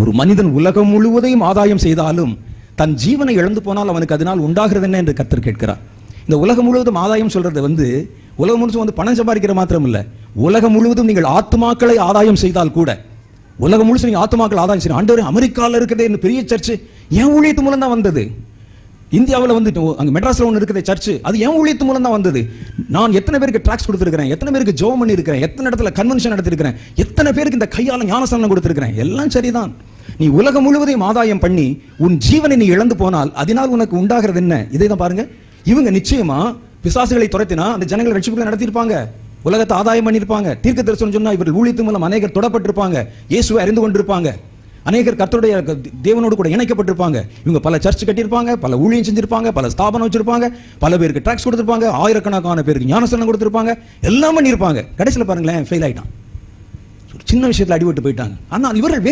ஒரு மனிதன் உலகம் முழுவதையும் ஆதாயம் செய்தாலும் தன் ஜீவனை இழந்து போனால் அவனுக்கு அதனால் உண்டாகிறது என்ன என்று கர்த்தர் கேட்கிறார். இந்த உலகம் முழுவதும் ஆதாயம் சொல்றது உலகம் முழுசும் பணம் சம்பாதிக்கிற மாத்திரம் இல்ல, உலகம் முழுவதும் நீங்கள் ஆத்துமாக்களை ஆதாயம் செய்தால் கூட, உலகம் முழுசும் நீங்க ஆத்துமாக்கள் ஆதாயம் செய்யணும். ஆண்டவரே, அமெரிக்காவில் இருக்கிறதே பெரிய சர்ச்சு என் ஊழியத்து மூலம் தான் வந்தது. இந்தியாவில் அங்கே மெட்ராஸில் ஒன்று இருக்குது சர்ச்சு, அது என் ஊழியத்து மூலம் தான் வந்தது. நான் எத்தனை பேருக்கு ட்ராக்ஸ் கொடுத்துருக்கிறேன், எத்தனை பேருக்கு ஜெபம் பண்ணியிருக்கிறேன், எத்தனை இடத்துல கன்வென்ஷன் நடத்திருக்கிறேன், எத்தனை பேருக்கு இந்த கையால் ஞானஸ்நானம் கொடுத்துருக்கிறேன். எல்லாம் சரிதான். நீ உலகம் முழுவதையும் ஆதாயம் பண்ணி உன் ஜீவனை நீ இழந்து போனால் அதனால் உனக்கு உண்டாகிறது என்ன? இதை தான் பாருங்க. இவங்க நிச்சயமா பிசாசுகளை துரத்தினா அந்த ஜனங்கள் ரட்சிப்புகளை நடத்தியிருப்பாங்க, உலகத்தை ஆதாயம் பண்ணியிருப்பாங்க. தீர்க்க தரிசனம் சொன்னா இவர்கள் ஊழியத்து மூலம் அநேகர் தொடப்பட்டிருப்பாங்க, இயேசுவை அறிந்து கொண்டிருப்பாங்க, அநேகர் கர்த்தருடைய தேவனோடு கூட இணைக்கப்பட்டிருப்பாங்க. இவங்க பல சர்ச் கட்டியிருப்பாங்க, பல ஊழியம் செஞ்சிருப்பாங்க, பல ஸ்தாபனம் வச்சிருப்பாங்க, பல பேருக்கு ட்ராக்ஸ் கொடுத்திருப்பாங்க, ஆயிரக்கணக்கான பேருக்கு ஞானஸ்நானம் கொடுத்திருப்பாங்க, எல்லாம் பண்ணியிருப்பாங்க. கடைசியில் பாருங்களேன், ஃபெயில் ஆயிட்டான். சின்ன விஷயத்தில் அடிபட்டு போயிட்டாங்க. ஆனால் இவர்கள்